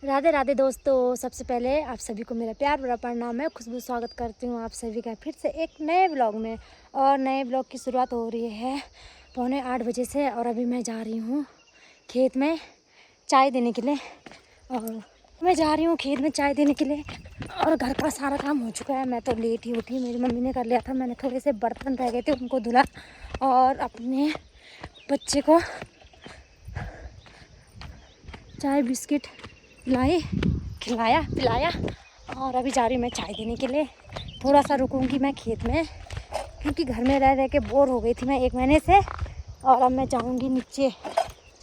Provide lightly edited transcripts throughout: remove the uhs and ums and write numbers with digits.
राधे राधे दोस्तों, सबसे पहले आप सभी को मेरा प्यार भरा प्रणाम। मैं खुशबू स्वागत करती हूँ आप सभी का फिर से एक नए ब्लॉग में। और नए ब्लॉग की शुरुआत हो रही है 7:45 बजे से। और अभी मैं जा रही हूँ खेत में चाय देने के लिए। और मैं जा रही हूँ खेत में चाय देने के लिए। और घर का सारा काम हो चुका है। मैं तो लेट ही उठी, मेरी मम्मी ने कर लिया था। मैंने थोड़े से बर्तन रह गए थे, उनको धुला और अपने बच्चे को चाय बिस्किट लाए, खिलाया पिलाया। और अभी जा रही हूँ मैं चाय देने के लिए। थोड़ा सा रुकूंगी मैं खेत में, क्योंकि घर में रह रह के बोर हो गई थी मैं 1 महीने से। और अब मैं जाऊँगी नीचे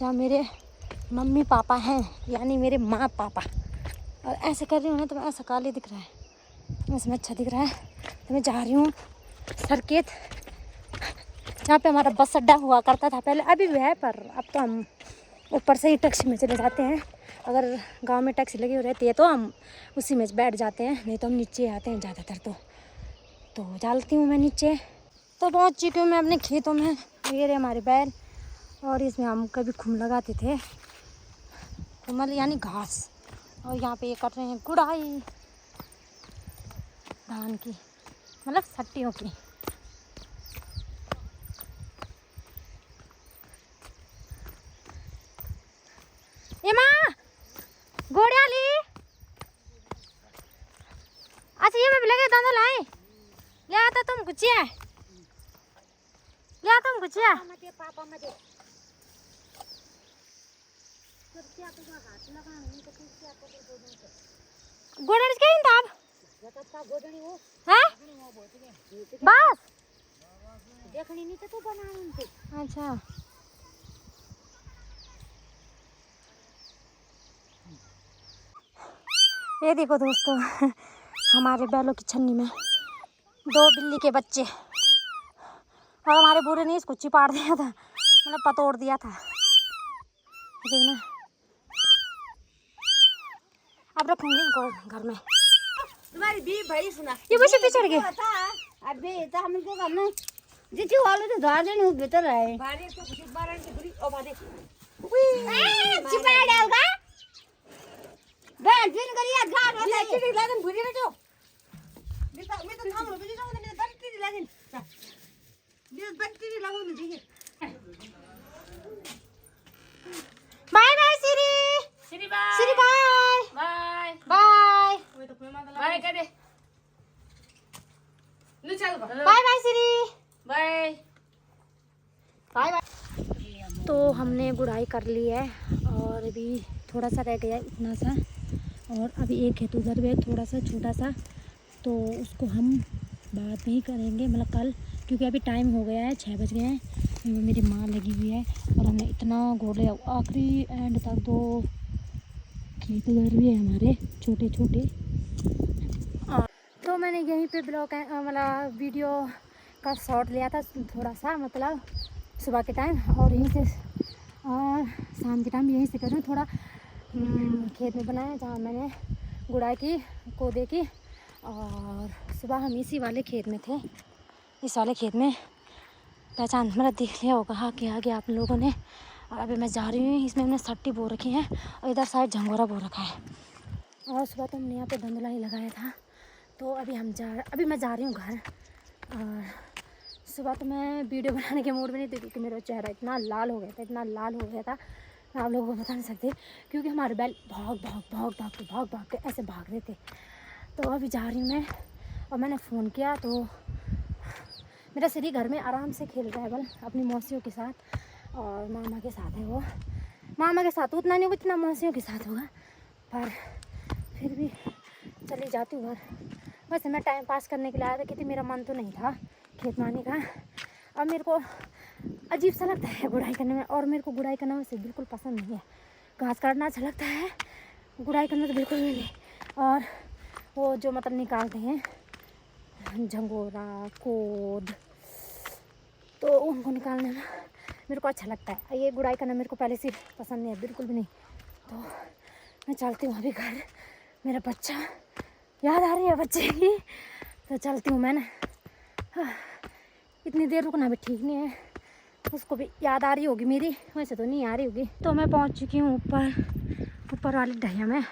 जहाँ मेरे मम्मी पापा हैं, यानी मेरे माँ पापा। और ऐसे कर रही हूँ ना तो ऐसा काले दिख रहा है, इसमें अच्छा दिख रहा है। तो मैं जा रही हूँ सरकेत, जहाँ पे हमारा बस अड्डा हुआ करता था पहले। अभी भी है, पर अब तो हम ऊपर से ही टैक्सी में चले जाते हैं। अगर गांव में टैक्सी लगी हुई रहती है तो हम उसी में बैठ जाते हैं, नहीं तो हम नीचे आते हैं ज़्यादातर। तो डालती हूँ मैं नीचे। तो पहुँच चुकी हूँ मैं अपने खेतों में। ये रहे हमारे बैल, और इसमें हम कभी खुम लगाते थे, खुमल यानी घास। और यहाँ पे ये कर रहे हैं गुड़ाई धान की, मतलब सट्टियों की। ये माँ गोड़ियाली, अच्छा ये मैं लगे दांदा लाए ले आता तुम गुचिया, ले आता तुम गुचिया। पापा मत गोड़न के इन तब हैं बस देखनी नहीं तो बनाने। अच्छा ये देखो दोस्तों, हमारे बैलों की छन्नी में 2 बिल्ली के बच्चे। और हमारे बूढ़े ने इसको चिपाड़ दिया था, मतलब पतोड़ दिया था। देखना अब रखूंगी इनको घर में। तुम्हारी भी भाई सुना ये बच्चे पिछड़ गए। अबे तो हम को करना जिति वाले तो धार देने हो भीतर है बारी तो कुछ बारन के बुरी ओ बादे चिपड़ा डालगा बैठ दिन करिया घाट होता है चिड़ी लागन भूरी में जो मैं तो थाम लो बिजी जाओ मैं बंटी लागन ये बंटी लागो मुझे ये bye bye Shri Shri bye Shri bye bye bye bye कर दे नु चल bye bye Shri bye bye bye. तो हमने गुड़ाई कर ली है और अभी थोड़ा सा रह गया इतना सा। और अभी एक खेत उधर भी है थोड़ा सा छोटा सा, तो उसको हम बाद में ही करेंगे, मतलब कल, क्योंकि अभी टाइम हो गया है 6 बज गए हैं। मेरी माँ लगी हुई है और हमने इतना गोड़ लिया आखिरी एंड तक। 2 खेत उधर भी है हमारे छोटे छोटे। तो मैंने यहीं पे ब्लॉग मतलब वीडियो का शॉट लिया था थोड़ा सा, मतलब सुबह के टाइम। और यहीं से और शाम के टाइम यहीं से करूँ थोड़ा खेत में बनाया जहाँ मैंने गुड़ाई की कोदे की। और सुबह हम इसी वाले खेत में थे, इस वाले खेत में पहचान मतलब देख लिया होगा हाँ कि आगे आप लोगों ने। और अभी मैं जा रही हूँ, इसमें हमने सट्टी बो रखी है और इधर साइड झंगोरा बो रखा है। और सुबह तो हमने यहाँ पे धुंधला ही लगाया था। तो अभी मैं जा रही हूँ घर। और सुबह तो मैं वीडियो बनाने के मूड में नहीं थी, क्योंकि मेरा चेहरा इतना लाल हो गया था, इतना लाल हो गया था, मैं आप लोगों को बता नहीं सकती। क्योंकि हमारे बैल भाग के ऐसे भाग रहे थे। तो अभी जा रही हूँ मैं। और मैंने फ़ोन किया तो मेरा श्री घर में आराम से खेल रहा है बल अपनी मौसियों के साथ। और मामा के साथ है वो, मामा के साथ उतना नहीं होगा जितना मौसियों के साथ होगा, पर फिर भी चली जाती हूँ घर। वैसे मैं टाइम पास करने के लिए आया था, क्योंकि मेरा मन तो नहीं था खेत में आने का। अब मेरे को अजीब सा लगता है गुड़ाई करने में, और मेरे को गुड़ाई करना वैसे बिल्कुल पसंद नहीं है। घास काटना अच्छा लगता है, गुड़ाई करना तो बिल्कुल नहीं है। और वो जो मतलब निकालते हैं झंगोरा कोद, तो उनको निकालने में मेरे को अच्छा लगता है। ये गुड़ाई करना मेरे को पहले से पसंद नहीं है, बिल्कुल भी नहीं। तो मैं चलती हूँ अभी घर। मेरा बच्चा याद आ रही है बच्चे की, तो चलती हूँ मैं ना। इतनी देर रुकना भी ठीक नहीं है, उसको भी याद आ रही होगी मेरी, वैसे तो नहीं आ रही होगी। तो मैं पहुँच चुकी हूँ ऊपर वाली ढैया में।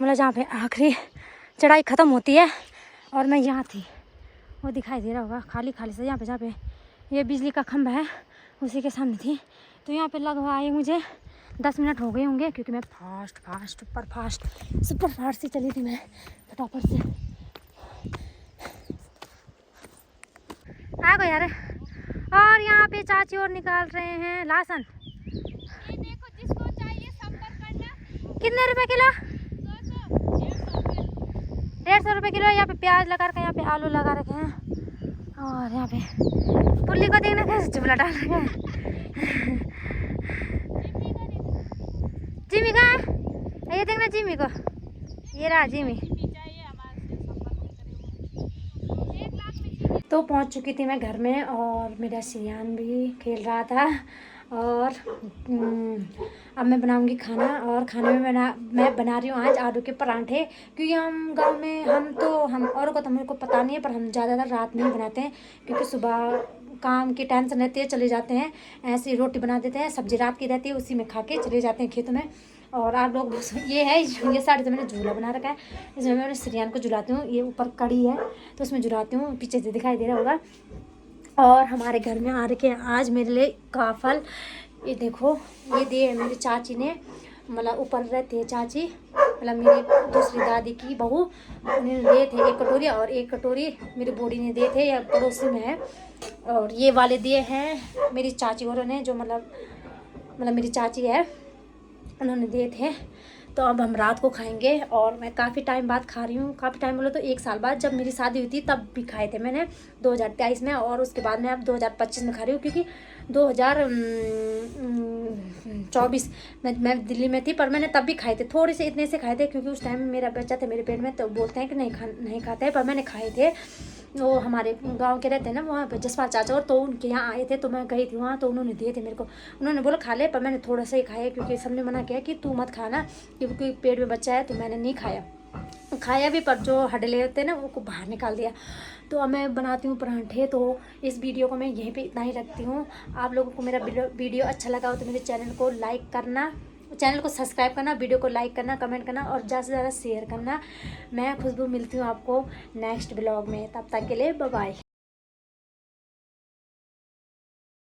मतलब जहाँ पे आखिरी चढ़ाई ख़त्म होती है, और मैं यहाँ थी, वो दिखाई दे रहा होगा खाली खाली से, जहाँ पे ये बिजली का खंभा है उसी के सामने थी। तो यहाँ पे लगभग आए मुझे 10 मिनट हो गए होंगे, क्योंकि मैं सुपर फास्ट से चली थी मैं फटाफट से। आ गए यार। और यहाँ पे चाची और निकाल रहे हैं लहसुन। ये देखो, जिसको चाहिए संपर्क करना। कितने रुपए किलो? 150 रुपये किलो। यहाँ पे प्याज लगा रखे हैं, यहाँ पे आलू लगा रखे हैं, और यहाँ पे पुल्ली को देखना कैसे जुमला डाल रखा है। जिमी कहाँ है? ये देखना जिमी को, ये रहा जिमी। तो पहुंच चुकी थी मैं घर में, और मेरा सियान भी खेल रहा था। और अब मैं बनाऊंगी खाना, और खाने में मैं बना रही हूँ आज आलू के परांठे। क्योंकि हम गांव में हम औरों को तो मेरे को पता नहीं है, पर हम ज़्यादातर रात में ही बनाते हैं, क्योंकि सुबह काम की टेंशन रहती है, चले जाते हैं ऐसे रोटी बना देते हैं, सब्जी रात की रहती है उसी में खा के चले जाते हैं खेतों में। और आप लोग ये है, ये साइड से मैंने झूला बना रखा है, इसमें मैं श्रियान को झुलाती हूँ। ये ऊपर कड़ी है तो उसमें झुलाती हूँ, पीछे से दिखाई दे रहा होगा। और हमारे घर में आ रखे हैं आज मेरे लिए काफल। ये देखो, ये दिए है मेरी चाची ने, मतलब ऊपर रहती है चाची, मतलब मेरी दूसरी दादी की बहू, उन्होंने दिए थे 1 कटोरी, और 1 कटोरी मेरी बूढ़ी ने दिए थे, या पड़ोसी में है। और ये वाले दिए हैं मेरी चाची और ने, जो मतलब मेरी चाची है, उन्होंने दिए थे। तो अब हम रात को खाएंगे, और मैं काफ़ी टाइम बाद खा रही हूँ। काफ़ी टाइम बोलो तो 1 साल बाद, जब मेरी शादी हुई थी तब भी खाए थे मैंने 2023 में, और उसके बाद में अब 2025 में खा रही हूँ, क्योंकि 2024 में मैं दिल्ली में थी, पर मैंने तब भी खाए थे, थोड़े से इतने से खाए थे, क्योंकि उस टाइम मेरा बच्चा था मेरे पेट में, तो बोलते हैं कि नहीं खाते हैं, पर मैंने खाए थे। वो हमारे गांव के रहते हैं ना वहाँ पर जसपाल चाचा, और तो उनके यहाँ आए थे, तो मैं गई थी वहाँ, तो उन्होंने दिए थे मेरे को। उन्होंने बोला खा ले, पर मैंने थोड़ा सा ही खाया, क्योंकि सबने मना किया कि तू मत खाना, क्योंकि पेट में बच्चा है, तो मैंने नहीं खाया भी, पर जो हडले होते हैं ना वो को बाहर निकाल दिया। तो अब मैं बनाती हूँ परांठे। तो इस वीडियो को मैं यहीं पे इतना ही रखती हूँ। आप लोगों को मेरा वीडियो अच्छा लगा हो तो मेरे चैनल को लाइक करना, चैनल को सब्सक्राइब करना, वीडियो को लाइक करना, कमेंट करना, और ज़्यादा से ज़्यादा शेयर करना। मैं खुशबू मिलती हूँ आपको नेक्स्ट ब्लॉग में, तब तक के लिए बाय बाय।